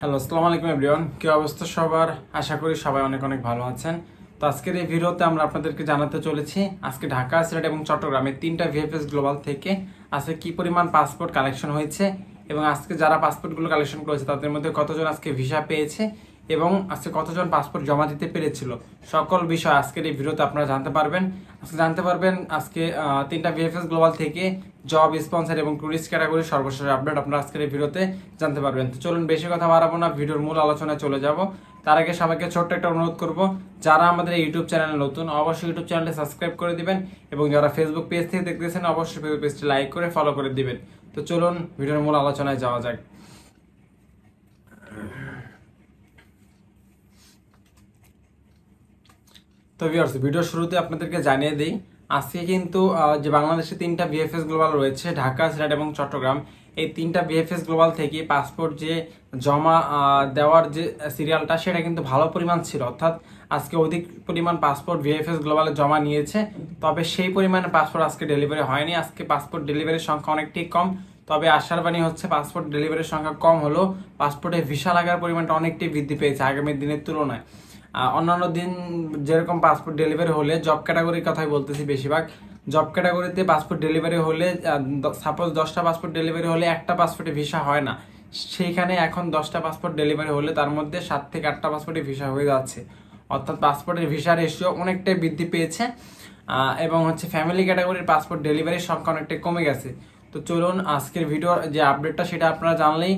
Hello, আসসালামু আলাইকুম everyone. কি অবস্থা সবার? আশা করি সবাই অনেক অনেক ভালো আছেন। তো আজকের এই ভিডিওতে আমরা আপনাদেরকে জানাতে চলেছি আজকে ঢাকা, সিলেট এবং চট্টগ্রামে তিনটা ভিএফএস গ্লোবাল থেকে আজকে কি পরিমাণ পাসপোর্ট কালেকশন হয়েছে এবং আজকে যারা পাসপোর্টগুলো কালেকশন করেছে তাদের মধ্যে কতজন আজকে ভিসা পেয়েছে এবং আজকে কতজন পাসপোর্ট জমা দিতে পেরেছিল, সকল বিষয় আজকের এই ভিডিওতে আপনারা জানতে পারবেন। আজকে জানতে পারবেন আজকে তিনটা ভিএফএস গ্লোবাল থেকে জব, স্পন্সর এবং টুরিস্ট ক্যাটাগরি সর্বশেষ আপডেট আপনারা আজকের এই ভিডিওতে জানতে পারবেন। তো চলুন বেশি কথা বাড়াবো না, ভিডিওর মূল আলোচনায় চলে যাব। তার আগে সবাইকে ছোট্ট একটা অনুরোধ করব, যারা আমাদের এই ইউটিউব চ্যানেলে নতুন অবশ্যই ইউটিউব চ্যানেলটি সাবস্ক্রাইব করে দিবেন এবং যারা ফেসবুক পেজ থেকে দেখতেছেন অবশ্যই ফেসবুক পেজটি লাইক করে ফলো করে দিবেন। তো চলুন ভিডিওর মূল আলোচনায় যাওয়া যাক। তো ভিউয়ার্স, ভিডিও শুরুতে আপনাদেরকে জানিয়ে দিই আজকে কিন্তু যে বাংলাদেশে তিনটা ভিএফএস গ্লোবাল রয়েছে, ঢাকা, সিলেট এবং চট্টগ্রাম, এই তিনটা ভিএফএস গ্লোবাল থেকে পাসপোর্ট যে জমা দেওয়ার যে সিরিয়ালটা সেটা কিন্তু ভালো পরিমাণ ছিল, অর্থাৎ আজকে অধিক পরিমাণ পাসপোর্ট ভিএফএস গ্লোবালে জমা নিয়েছে। তবে সেই পরিমাণে পাসপোর্ট আজকে ডেলিভারি হয়নি। আজকে পাসপোর্ট ডেলিভারির সংখ্যা অনেকটাই কম। তবে আশার বাণী হচ্ছে পাসপোর্ট ডেলিভারির সংখ্যা কম হলেও পাসপোর্টে ভিসা লাগার পরিমাণটা অনেকটাই বৃদ্ধি পেয়েছে আগামী দিনের তুলনায়। অন্যান্য দিন যেরকম পাসপোর্ট ডেলিভারি হলে, জব ক্যাটাগরির কথাই বলতেছি বেশিরভাগ, জব ক্যাটাগরিতে পাসপোর্ট ডেলিভারি হলে সাপোজ 10টা পাসপোর্ট ডেলিভারি হলে একটা পাসপোর্টে ভিসা হয় না, সেইখানে এখন 10টা পাসপোর্ট ডেলিভারি হলে তার মধ্যে 7 থেকে 8টা পাসপোর্টে ভিসা হয়ে যাচ্ছে, অর্থাৎ পাসপোর্টের ভিসা রেশিও অনেকটাই বৃদ্ধি পেয়েছে এবং হচ্ছে ফ্যামিলি ক্যাটাগরির পাসপোর্ট ডেলিভারির সংখ্যা অনেকটাই কমে গেছে। তো চলুন আজকের ভিডিওর যে আপডেটটা সেটা আপনারা জানলেই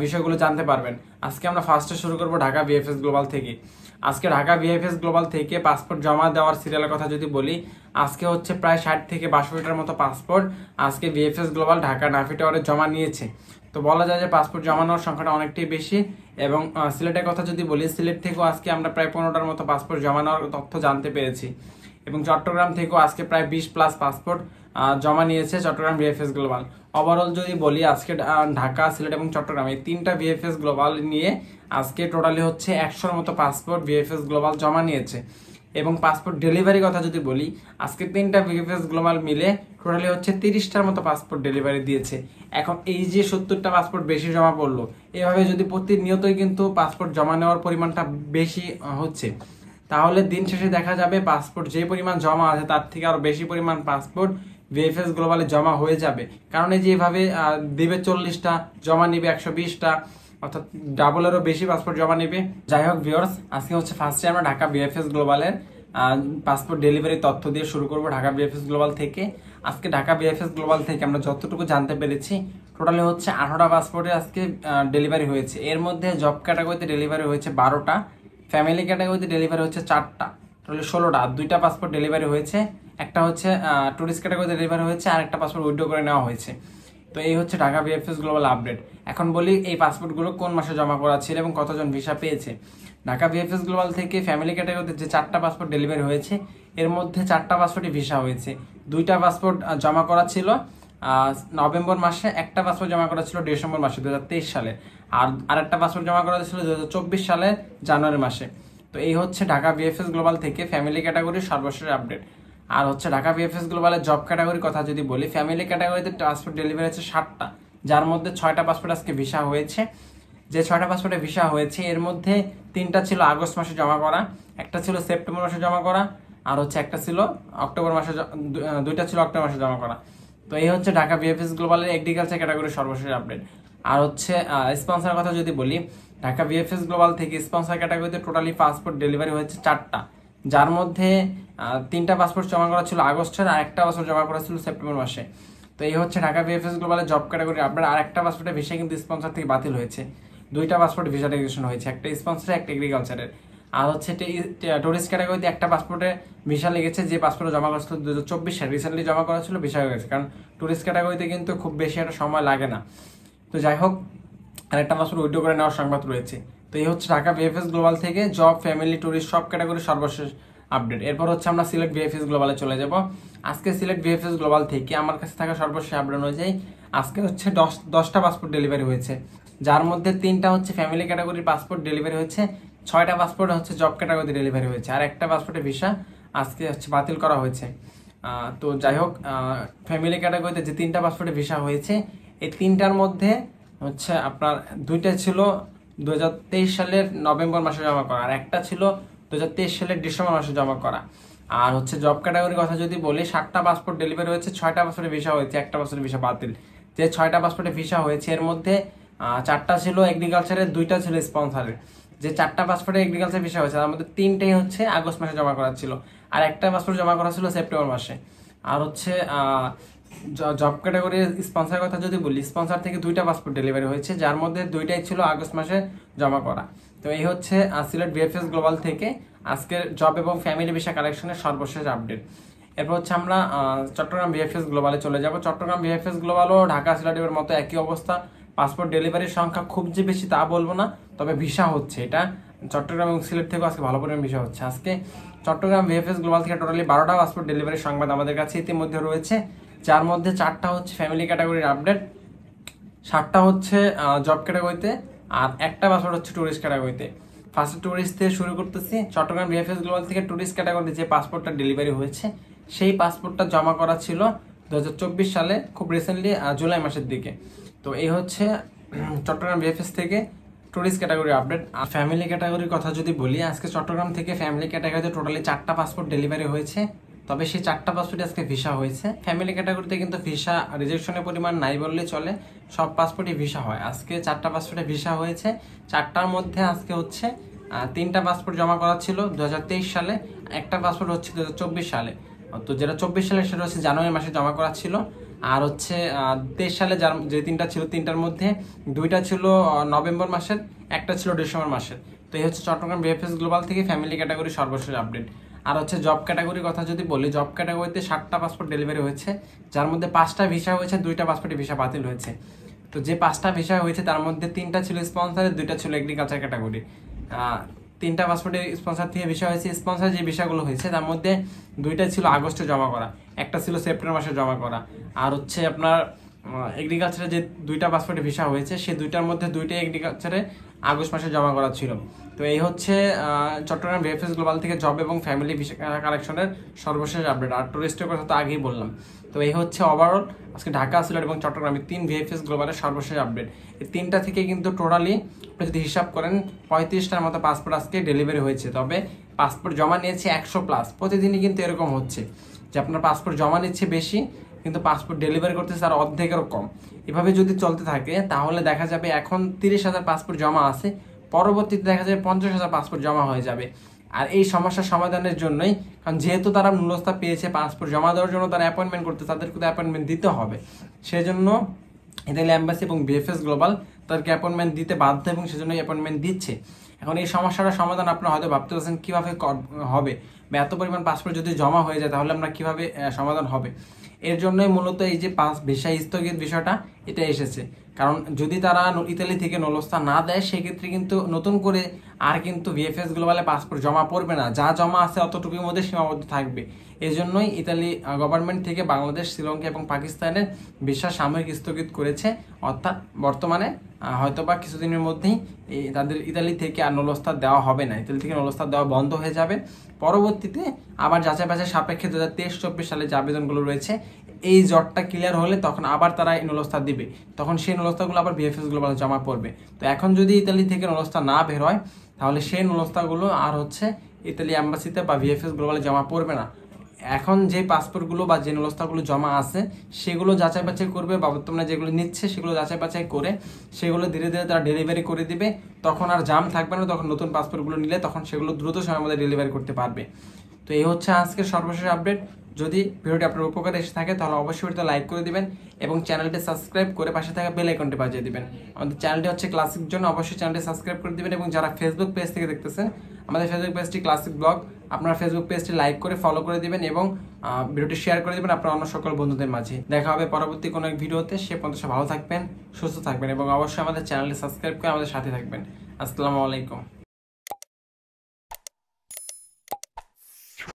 বিষয়গুলো জানতে পারবেন। আজকে আমরা ফার্স্টে শুরু করব ঢাকা ভিএফএস গ্লোবাল থেকে। আজকে ঢাকা ভিএফএস গ্লোবাল থেকে পাসপোর্ট জমা দেওয়ার সিরিয়ালের কথা যদি বলি, আজকে হচ্ছে প্রায় 60 থেকে 62টার মতো পাসপোর্ট আজকে ভিএফএস গ্লোবাল ঢাকা নাফি টাওয়ারে জমা নিয়েছে। তো বলা যায় যে পাসপোর্ট জমানোর সংখ্যাটা অনেকটাই বেশি। এবং সিলেটের কথা যদি বলি, সিলেট থেকেও আজকে আমরা প্রায় 15টার মতো পাসপোর্ট জমানোর তথ্য জানতে পেরেছি এবং চট্টগ্রাম থেকেও আজকে প্রায় 20+ পাসপোর্ট জমা নিয়েছে চট্টগ্রাম ভিএফএস গ্লোবাল। ওভারঅল যদি বলি আজকে ঢাকা, সিলেট এবং চট্টগ্রাম এই তিনটা ভিএফএস গ্লোবাল নিয়ে আজকে টোটালি হচ্ছে 100-র মতো পাসপোর্ট ভিএফএস গ্লোবাল জমা নিয়েছে। এবং পাসপোর্ট ডেলিভারি কথা যদি বলি, আজকে তিনটা ভিএফএস গ্লোবাল মিলে টোটালি হচ্ছে 30টার মতো পাসপোর্ট ডেলিভারি দিয়েছে। এখন এই যে 70টা পাসপোর্ট বেশি জমা পড়লো, এভাবে যদি প্রতিনিয়তই কিন্তু পাসপোর্ট জমা নেওয়ার পরিমাণটা বেশি হচ্ছে, তাহলে দিন শেষে দেখা যাবে পাসপোর্ট যে পরিমাণ জমা আছে তার থেকে আরো বেশি পরিমাণ পাসপোর্ট ভিএফএস গ্লোবালে জমা হয়ে যাবে। কারণ এই যে এভাবে দিবে 40টা, জমা নিবে 120টা, অর্থাৎ ডাবলেরও বেশি পাসপোর্ট জমা নেবে। যাই হোক ভিউয়ার্স, আজকে হচ্ছে ফার্স্টে আমরা ঢাকা ভিএফএস গ্লোবালের পাসপোর্ট ডেলিভারি তথ্য দিয়ে শুরু করব ঢাকা ভিএফএস গ্লোবাল থেকে। আজকে ঢাকা ভিএফএস গ্লোবাল থেকে আমরা যতটুকু জানতে পেরেছি টোটালি হচ্ছে 18টা পাসপোর্টে আজকে ডেলিভারি হয়েছে। এর মধ্যে জব ক্যাটাগরিতে ডেলিভারি হয়েছে 12টা, ফ্যামিলি ক্যাটাগরিতে ডেলিভারি হচ্ছে 4টা, টোটালি 16টা। 2টা পাসপোর্ট ডেলিভারি হয়েছে, একটা হচ্ছে টুরিস্ট ক্যাটাগরিতে ডেলিভারি হয়েছে আর একটা পাসপোর্ট উইথড্র করে নেওয়া হয়েছে। তো এই হচ্ছে ঢাকা ভিএফএস গ্লোবাল আপডেট। এখন বলি এই পাসপোর্টগুলো কোন মাসে জমা করা ছিল এবং কতজন ভিসা পেয়েছে। ঢাকা ভিএফএস গ্লোবাল থেকে ফ্যামিলি ক্যাটাগরিতে যে 4টা পাসপোর্ট ডেলিভারি হয়েছে, এর মধ্যে 4টা পাসপোর্টে ভিসা হয়েছে। 2টা পাসপোর্ট জমা করা ছিল নভেম্বর মাসে, একটা পাসপোর্ট জমা করা ছিল ডিসেম্বর মাসে 2023 সালে, আর আরেকটা পাসপোর্ট জমা করা ছিল 2024 সালে জানুয়ারি মাসে। তো এই হচ্ছে ঢাকা ভিএফএস গ্লোবাল থেকে ফ্যামিলি ক্যাটাগরির সর্বশেষ আপডেট। আর হচ্ছে ঢাকা ভিএফএস গ্লোবালের জব ক্যাটাগরির কথা যদি বলি, ফ্যামিলি ক্যাটাগরিতে পাসপোর্ট ডেলিভারি হচ্ছে 7টা, যার মধ্যে 6টা পাসপোর্ট আজকে ভিসা হয়েছে। যে 6টা পাসপোর্টে ভিসা হয়েছে এর মধ্যে 3টা ছিল আগস্ট মাসে জমা করা, একটা ছিল সেপ্টেম্বর মাসে জমা করা, আর হচ্ছে একটা ছিল অক্টোবর মাসে, 2টা ছিল অক্টোবর মাসে জমা করা। তো এই হচ্ছে ঢাকা ভিএফএস গ্লোবালের এগ্রিকালচার ক্যাটাগরির সর্বশেষ আপডেট। আর হচ্ছে স্পন্সর কথা যদি বলি, ঢাকা ভিএফএস গ্লোবাল থেকে স্পন্সর ক্যাটাগরিতে টোটালি পাসপোর্ট ডেলিভারি হয়েছে 4টা, যার মধ্যে 3টা পাসপোর্ট জমা করা ছিল আগস্টের আর একটা পাসপোর্ট জমা করা ছিল সেপ্টেম্বর মাসে। তো এই হচ্ছে ঢাকা ভিএফএস গ্লোবালের জব ক্যাটাগরি আপনার। আর একটা পাসপোর্টের ভিসা কিন্তু স্পন্সর থেকে বাতিল হয়েছে, 2টা পাসপোর্ট ভিসা রেজিস্ট্রেশন হয়েছে, একটা স্পন্সর একটা এগ্রিকালচারের। আর হচ্ছে টুরিস্ট ক্যাটাগরিতে একটা পাসপোর্টে ভিসা লেগেছে, যে পাসপোর্টে জমা করা ছিল 2024 সালে, রিসেন্টলি জমা করা ছিল, ভিসা হয়ে গেছে, কারণ টুরিস্ট ক্যাটাগরিতে কিন্তু খুব বেশি একটা সময় লাগে না। তো যাই হোক, আরেকটা পাসপোর্ট উইথড্র করে নেওয়ার সংবাদ রয়েছে। তো এই হচ্ছে ঢাকা ভিএফএস গ্লোবাল থেকে জব, ফ্যামিলি, টুরিস্ট সব ক্যাটাগরি সর্বশেষ আপডেট। এরপর হচ্ছে আমরা সিলেট ভিএফএস গ্লোবালে চলে যাব। আজকে সিলেট ভিএফএস গ্লোবাল থেকে আমার কাছে থাকা সর্বশেষ আপডেট অনুযায়ী আজকে হচ্ছে 10টা পাসপোর্ট ডেলিভারি হয়েছে, যার মধ্যে 3টা হচ্ছে ফ্যামিলি ক্যাটাগরির পাসপোর্ট ডেলিভারি হয়েছে, 6টা পাসপোর্ট হচ্ছে জব ক্যাটাগরিতে ডেলিভারি হয়েছে, আর একটা পাসপোর্টের ভিসা আজকে হচ্ছে বাতিল করা হয়েছে। তো যাই হোক, ফ্যামিলি ক্যাটাগরিতে যে 3টা পাসপোর্টে ভিসা হয়েছে, এই 3টার মধ্যে হচ্ছে আপনার 2টা ছিল 2023 সালের নভেম্বর মাসে জমা করা, আর একটা ছিল 2023 সালের ডিসেম্বর মাসে জমা করা। আর হচ্ছে জব ক্যাটাগরির কথা যদি বলি, 7টা পাসপোর্ট ডেলিভারি হয়েছে, 6টা পাসপোর্টে ভিসা হয়েছে, একটা পাসপোর্টে ভিসা বাতিল। যে 6টা পাসপোর্টে ভিসা হয়েছে এর মধ্যে 4টা ছিল এগ্রিকালচারের, 2টা ছিল স্পন্সরের। যে 4টা পাসপোর্টে এগ্রিকালচার ভিসা হয়েছে তার মধ্যে 3টাই হচ্ছে আগস্ট মাসে জমা করা ছিল, আর একটা পাসপোর্ট জমা করা ছিল সেপ্টেম্বর মাসে। আর হচ্ছে জব ক্যাটাগরির স্পন্সরের কথা যদি বলি, স্পন্সর থেকে 2টা পাসপোর্ট ডেলিভারি হয়েছে, যার মধ্যে 2টাই ছিল আগস্ট মাসে জমা করা। তো এই হচ্ছে সিলেট ভিএফএস গ্লোবাল থেকে আজকের জব এবং ফ্যামিলি ভিসা কালেকশনের সর্বশেষ আপডেট। এরপর হচ্ছে আমরা চট্টগ্রাম ভিএফএস গ্লোবালে চলে যাব। চট্টগ্রাম ভিএফএস গ্লোবালও ঢাকা সিলেটের মতো একই অবস্থা, পাসপোর্ট ডেলিভারির সংখ্যা খুব যে বেশি তা বলবো না, তবে ভিসা হচ্ছে। এটা চট্টগ্রাম এবং সিলেট থেকেও আজকে ভালো পরিমাণ ভিসা হচ্ছে। আজকে চট্টগ্রাম ভিএফএস গ্লোবাল থেকে টোটালি 12টা পাসপোর্ট ডেলিভারির সংবাদ আমাদের কাছে ইতিমধ্যে রয়েছে, যার মধ্যে 4টা হচ্ছে ফ্যামিলি ক্যাটাগরির আপডেট, 7টা হচ্ছে জব ক্যাটাগরিতে, আর একটা পাসপোর্ট হচ্ছে ট্যুরিস্ট ক্যাটাগরিতে। ফার্স্ট ট্যুরিস্ট থেকে শুরু করতেছি। চট্টগ্রাম ভিএফএস গ্লোবাল থেকে ট্যুরিস্ট ক্যাটাগরিতে যে পাসপোর্টটা ডেলিভারি হয়েছে, সেই পাসপোর্টটা জমা করা ছিল 2024 সালে, খুব রিসেন্টলি জুলাই মাসের দিকে। তো এই হচ্ছে চট্টগ্রাম ভিএফএস থেকে ট্যুরিস্ট ক্যাটাগরি আপডেট। আর ফ্যামিলি ক্যাটাগরির কথা যদি বলি, আজকে চট্টগ্রাম থেকে ফ্যামিলি ক্যাটাগরিতে টোটালি 4টা পাসপোর্ট ডেলিভারি হয়েছে, তবে সেই 4টা পাসপোর্টে আজকে ভিসা হয়েছে। ফ্যামিলি ক্যাটাগরিতে কিন্তু ভিসা রিজেকশনের পরিমাণ নাই বললেই চলে, সব পাসপোর্টে ভিসা হয়। আজকে 4টা পাসপোর্টে ভিসা হয়েছে, 4টার মধ্যে আজকে হচ্ছে 3টা পাসপোর্ট জমা করা ছিল 2023 সালে, একটা পাসপোর্ট হচ্ছে 2024 সালে। তো যেটা 24 সালে সেটা হচ্ছে জানুয়ারি মাসে জমা করা ছিল। আর হচ্ছে 23 সালে যে 3টা ছিল, 3টার মধ্যে 2টা ছিল নভেম্বর মাসের, একটা ছিল ডিসেম্বর মাসের। তো এই হচ্ছে চট্টগ্রাম ভিএফএস গ্লোবাল থেকে ফ্যামিলি ক্যাটাগরি সর্বশেষ আপডেট। আর হচ্ছে জব ক্যাটাগরির কথা যদি বলি, জব ক্যাটাগরিতে 7টা পাসপোর্ট ডেলিভারি হয়েছে, যার মধ্যে 5টা ভিসা হয়েছে, 2টা পাসপোর্টে ভিসা বাতিল হয়েছে। তো যে 5টা ভিসা হয়েছে তার মধ্যে 3টা ছিল স্পন্সরের, 2টা ছিল এগ্রিকালচার ক্যাটাগরি। 3টা পাসপোর্টে স্পন্সর থেকে ভিসা হয়েছে। স্পন্সর যে ভিসাগুলো হয়েছে তার মধ্যে 2টা ছিল আগস্টে জমা করা, একটা ছিল সেপ্টেম্বর মাসে জমা করা। আর হচ্ছে আপনার এগ্রিকালচারে যে 2টা পাসপোর্টে ভিসা হয়েছে, সেই 2টার মধ্যে 2টাই এগ্রিকালচারে আগস্ট মাসে জমা করা ছিল। তো এই হচ্ছে চট্টগ্রাম ভিএফএস গ্লোবাল থেকে জব এবং ফ্যামিলি ভিসা কালেকশনের সর্বশেষ আপডেট। আর টুরিস্টের কথা তো আগেই বললাম। তো এই হচ্ছে ওভারঅল আজকে ঢাকা, সিলেট এবং চট্টগ্রামে 3 ভিএফএস গ্লোবালের সর্বশেষ আপডেট। এই 3টা থেকে কিন্তু টোটালি আপনি যদি হিসাব করেন 35টার মতো পাসপোর্ট আজকে ডেলিভারি হয়েছে। তবে পাসপোর্ট জমা নিয়েছে 100+। প্রতিদিনই কিন্তু এরকম হচ্ছে যে আপনার পাসপোর্ট জমা নিচ্ছে বেশি, কিন্তু পাসপোর্ট ডেলিভারি করতেছে তার অর্ধেকেরও কম। এভাবে যদি চলতে থাকে তাহলে দেখা যাবে এখন 30,000 পাসপোর্ট জমা আছে, পরবর্তীতে দেখা যাবে 50,000 পাসপোর্ট জমা হয়ে যাবে। আর এই সমস্যার সমাধানের জন্যই, কারণ যেহেতু তারা নুলস্থা পেয়েছে, পাসপোর্ট জমা দেওয়ার জন্য তারা অ্যাপয়েন্টমেন্ট করতে, তাদেরকে তো অ্যাপয়েন্টমেন্ট দিতে হবে। সেজন্য ইতালি এম্বাসি এবং ভিএফএস গ্লোবাল তাদেরকে অ্যাপয়েন্টমেন্ট দিতে বাধ্য এবং সেজন্য অ্যাপয়েন্টমেন্ট দিচ্ছে। এখন এই সমস্যাটার সমাধান আপনারা হয়তো ভাবতে পারছেন কীভাবে হবে, বা এত পরিমাণ পাসপোর্ট যদি জমা হয়ে যায় তাহলে আমরা কীভাবে সমাধান হবে। এর জন্যই মূলত এই যে ভিসা স্থগিত বিষয়টা এটা এসেছে। কারণ যদি তারা ইতালি থেকে নলস্তা না দেয়, সেক্ষেত্রে কিন্তু নতুন করে আর কিন্তু ভিএফএস গ্লোবালে পাসপোর্ট জমা পড়বে না, যা জমা আছে অতটুকুর মধ্যে সীমাবদ্ধ থাকবে। এই জন্যই ইতালি গভর্নমেন্ট থেকে বাংলাদেশ, শ্রীলঙ্কা এবং পাকিস্তানের ভিসা সাময়িক স্থগিত করেছে। অর্থাৎ বর্তমানে হয়তোবা কিছুদিনের মধ্যেই তাদের ইতালি থেকে আর নলস্তা দেওয়া হবে না, ইতালি থেকে নলস্তা দেওয়া বন্ধ হয়ে যাবে। পরবর্তীতে আবার যাচাই বাছাই সাপেক্ষে 2023-24 সালে যে আবেদনগুলো রয়েছে, এই জটটা ক্লিয়ার হলে তখন আবার তারা নলস্তা দিবে, তখন সেই নলস্তাগুলো আবার ভিএফএস গ্লোবালে জমা পড়বে। তো এখন যদি ইতালি থেকে নলস্তা না বের হয় তাহলে সেই নলস্তাগুলো আর হচ্ছে ইতালি অ্যাম্বাসিতে বা ভিএফএস গ্লোবালে জমা পড়বে না। এখন যে পাসপোর্টগুলো বা যে নলস্তাগুলো জমা আছে সেগুলো যাচাই বাছাই করবে, বা বর্তমানে যেগুলো নিচ্ছে সেগুলো যাচাই বাছাই করে সেগুলো ধীরে ধীরে তারা ডেলিভারি করে দিবে। তখন আর জাম থাকবে না, তখন নতুন পাসপোর্টগুলো নিলে তখন সেগুলো দ্রুত সময়ের মধ্যে ডেলিভারি করতে পারবে। তো এই হচ্ছে আজকের সর্বশেষ আপডেট। যদি ভিডিওটি আপনার উপকারে এসে থাকে তাহলে অবশ্যই ভিডিওতে লাইক করে দিবেন এবং চ্যানেলটি সাবস্ক্রাইব করে পাশে থাকা বেল আইকনটি বাজিয়ে দিবেন। আমাদের চ্যানেলটি হচ্ছে ক্লাসিক জন্য, অবশ্যই চ্যানেলটি সাবস্ক্রাইব করে দিবেন। এবং যারা ফেসবুক পেজ থেকে দেখতেছেন, আমাদের ফেসবুক পেজটি ক্লাসিক ব্লগ, আপনারা ফেসবুক পেজটি লাইক করে ফলো করে দিবেন এবং ভিডিওটি শেয়ার করে দিবেন আপনার অন্য সকল বন্ধুদের মাঝে। দেখা হবে পরবর্তী কোনো এক ভিডিওতে। সে পর্যন্ত ভালো থাকবেন, সুস্থ থাকবেন এবং অবশ্যই আমাদের চ্যানেলটি সাবস্ক্রাইব করে আমাদের সাথে থাকবেন। আসসালামু আলাইকুম।